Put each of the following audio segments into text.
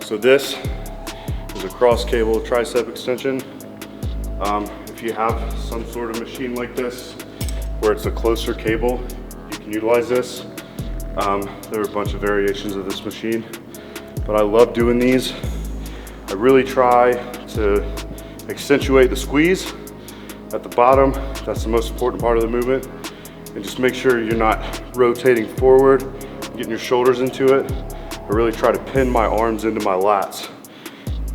So this is a cross cable tricep extension. If you have some sort of machine like this, where it's a closer cable, you can utilize this. There are a bunch of variations of this machine, but I love doing these. I really try to accentuate the squeeze at the bottom. That's the most important part of the movement. And just make sure you're not rotating forward, getting your shoulders into it. I really try to pin my arms into my lats.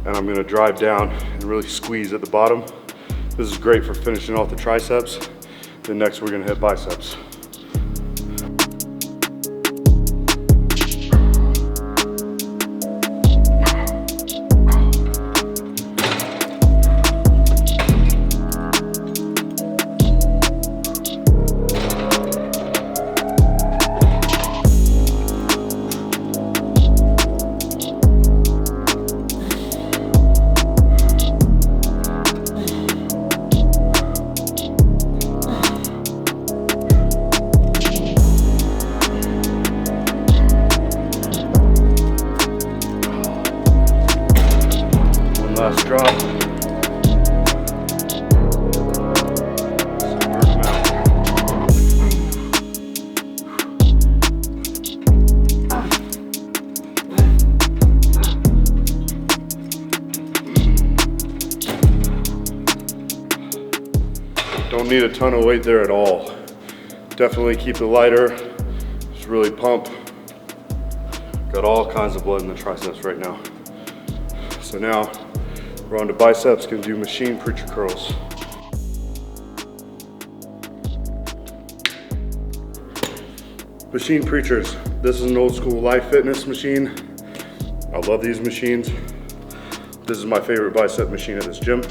And I'm gonna drive down and really squeeze at the bottom. This is great for finishing off the triceps. Then next we're gonna hit biceps. Last drop. Don't need a ton of weight there at all. Definitely keep it lighter. Just really pump. Got all kinds of blood in the triceps right now. So now we're on to biceps, gonna do machine preacher curls. Machine preachers. This is an old school Life Fitness machine. I love these machines. This is my favorite bicep machine at this gym.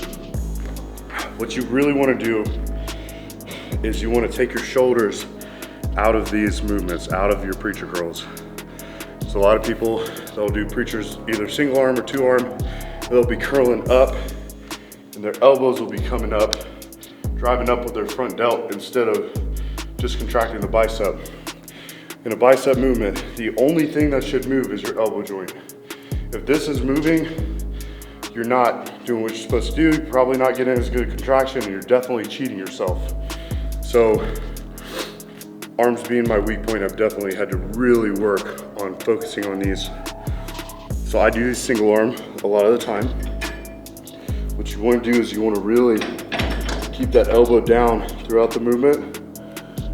What you really wanna do is you wanna take your shoulders out of these movements, out of your preacher curls. So a lot of people, they'll do preachers either single arm or two arm. They'll be curling up and their elbows will be coming up, driving up with their front delt instead of just contracting the bicep. In a bicep movement, the only thing that should move is your elbow joint. If this is moving, you're not doing what you're supposed to do, you're probably not getting as good a contraction, and you're definitely cheating yourself. So, arms being my weak point, I've definitely had to really work on focusing on these. So I do single arm a lot of the time. What you want to do is you want to really keep that elbow down throughout the movement,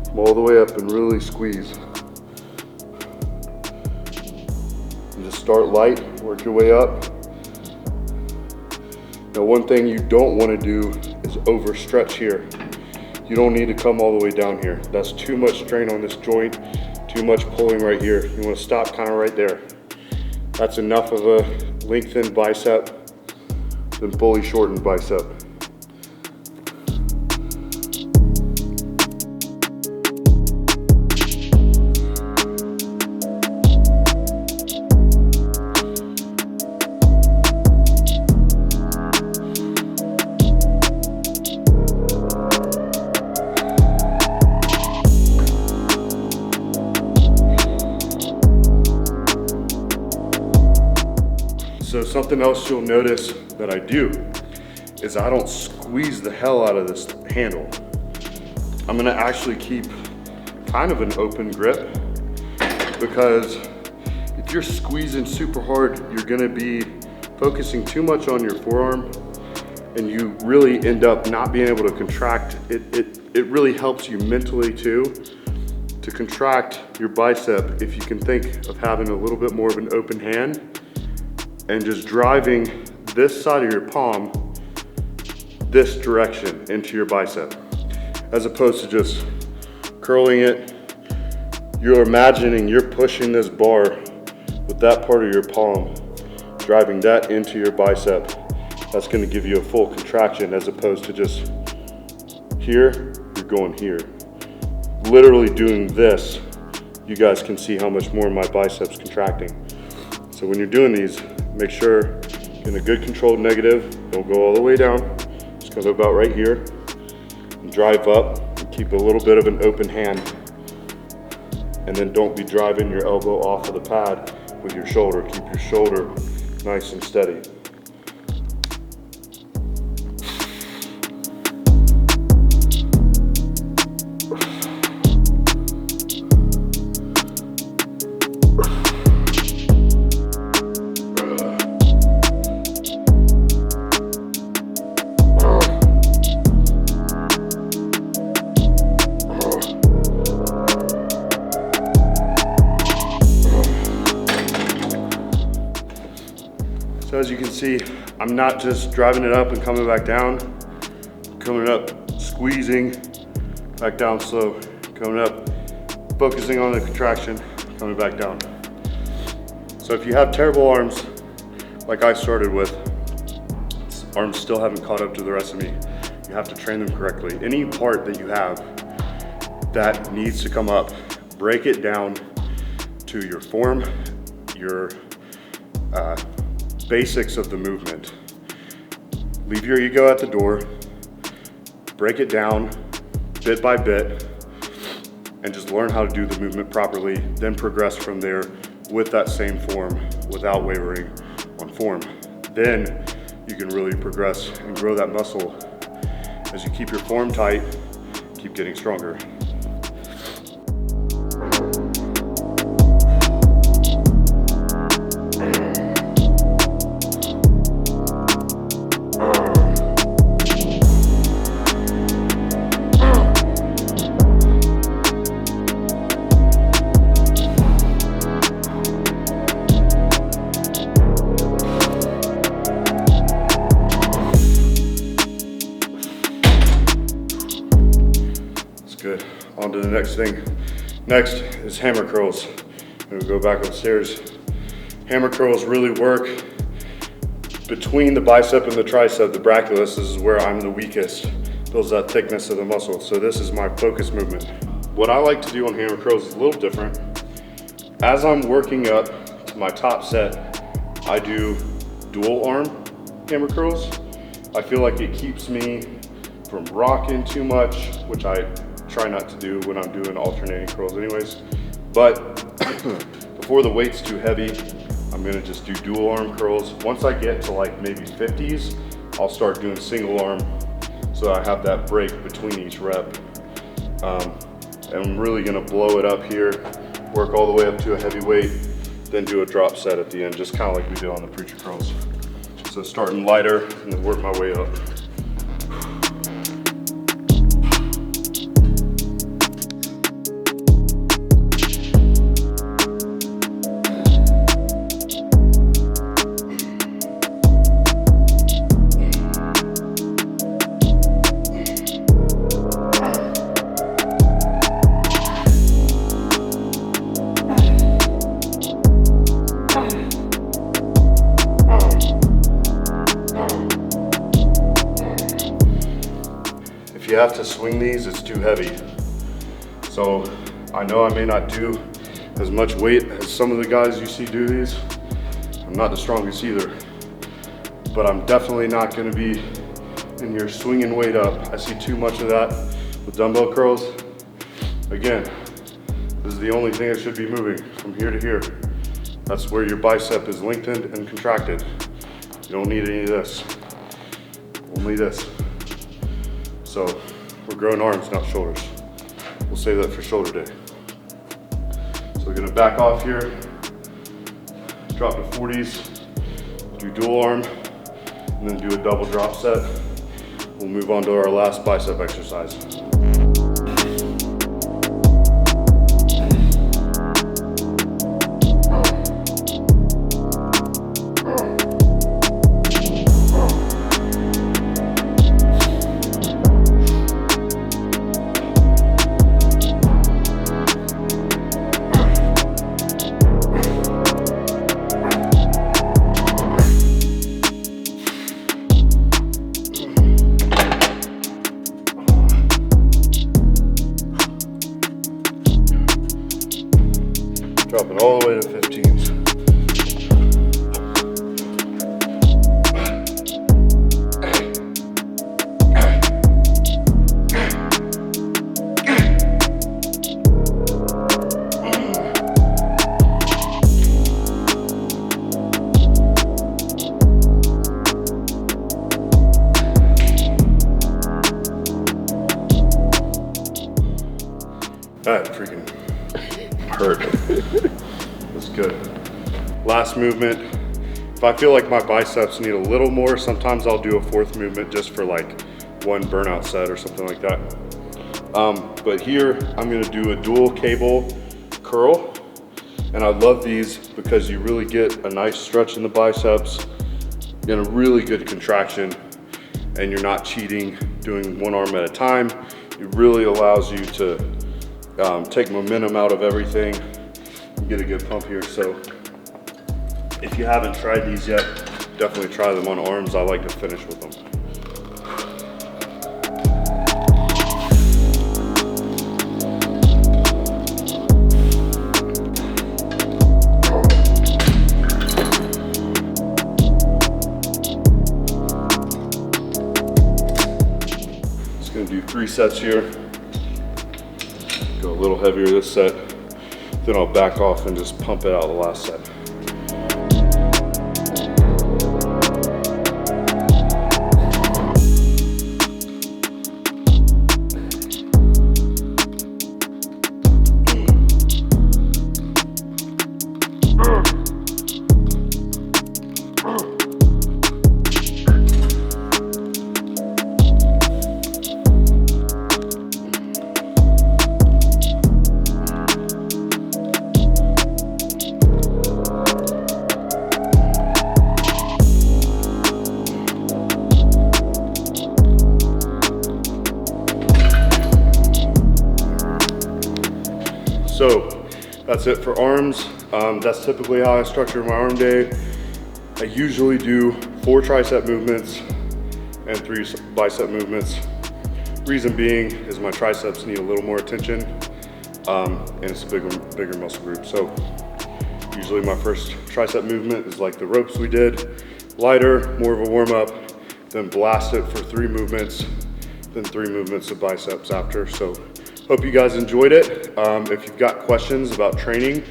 come all the way up and really squeeze. And just start light, work your way up. Now one thing you don't want to do is overstretch here. You don't need to come all the way down here. That's too much strain on this joint, too much pulling right here. You want to stop kind of right there. That's enough of a lengthened bicep than fully shortened bicep. So something else you'll notice that I do is I don't squeeze the hell out of this handle. I'm gonna actually keep kind of an open grip, because if you're squeezing super hard, you're gonna be focusing too much on your forearm and you really end up not being able to contract. It really helps you mentally too to contract your bicep if you can think of having a little bit more of an open hand and just driving this side of your palm this direction into your bicep, as opposed to just curling it. You're imagining you're pushing this bar with that part of your palm, driving that into your bicep. That's gonna give you a full contraction, as opposed to just here, you're going here. Literally doing this, you guys can see how much more my biceps contracting. So when you're doing these, make sure in a good controlled negative, don't go all the way down, just go about right here and drive up and keep a little bit of an open hand. And then don't be driving your elbow off of the pad with your shoulder. Keep your shoulder nice and steady. So as you can see, I'm not just driving it up and coming back down, coming up, squeezing, back down slow, coming up, focusing on the contraction, coming back down. So if you have terrible arms, like I started with, arms still haven't caught up to the rest of me, you have to train them correctly. Any part that you have that needs to come up, break it down to your form, your basics of the movement. Leave your ego at the door, break it down bit by bit, and just learn how to do the movement properly, then progress from there with that same form without wavering on form. Then you can really progress and grow that muscle as you keep your form tight, keep getting stronger. Good. On to the next thing. Next is hammer curls. I'm gonna go back upstairs. Hammer curls really work between the bicep and the tricep, the brachiosaurus. This is where I'm the weakest. Builds that thickness of the muscle. So this is my focus movement. What I like to do on hammer curls is a little different. As I'm working up to my top set, I do dual arm hammer curls. I feel like it keeps me from rocking too much, which I try not to do when I'm doing alternating curls anyways. But before the weight's too heavy, I'm gonna just do dual arm curls. Once I get to like maybe 50s, I'll start doing single arm so I have that break between each rep. And I'm really gonna blow it up here, work all the way up to a heavy weight, then do a drop set at the end, just kind of like we do on the preacher curls. So starting lighter and then work my way up. If you have to swing these, it's too heavy. So I know I may not do as much weight as some of the guys you see do these. I'm not the strongest either, but I'm definitely not gonna be in here swinging weight up. I see too much of that with dumbbell curls. Again, this is the only thing that should be moving from here to here. That's where your bicep is lengthened and contracted. You don't need any of this, only this. So we're growing arms, not shoulders. We'll save that for shoulder day. So we're gonna back off here, drop to 40s, do dual arm, and then do a double drop set. We'll move on to our last bicep exercise. Dropping all the way to 15s. That freaking hurt. That's good. Last movement. If I feel like my biceps need a little more, sometimes I'll do a fourth movement just for like one burnout set or something like that. But here I'm gonna do a dual cable curl. And I love these because you really get a nice stretch in the biceps and a really good contraction, and you're not cheating doing one arm at a time. It really allows you to take momentum out of everything and get a good pump here. So if you haven't tried these yet, definitely try them on arms. I like to finish with them. Do 3 sets here. Go a little heavier this set, then I'll back off and just pump it out the last set. So that's it for arms. That's typically how I structure my arm day. I usually do 4 tricep movements and 3 bicep movements. Reason being is my triceps need a little more attention, and it's a bigger muscle group. So usually my first tricep movement is like the ropes we did, lighter, more of a warm up, then blast it for 3 movements, then 3 movements of biceps after. So hope you guys enjoyed it. If you've got questions about training,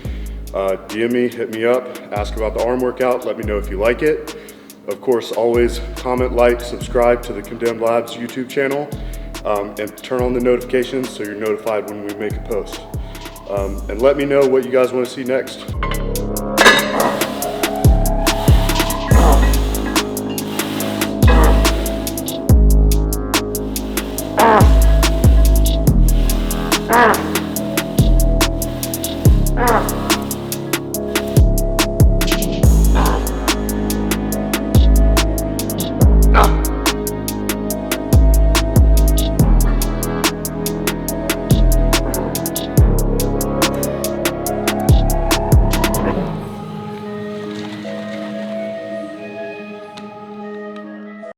DM me, hit me up, ask about the arm workout, let me know if you like it. Of course, always comment, like, subscribe to the Condemned Labz YouTube channel, and turn on the notifications so you're notified when we make a post. And let me know what you guys want to see next.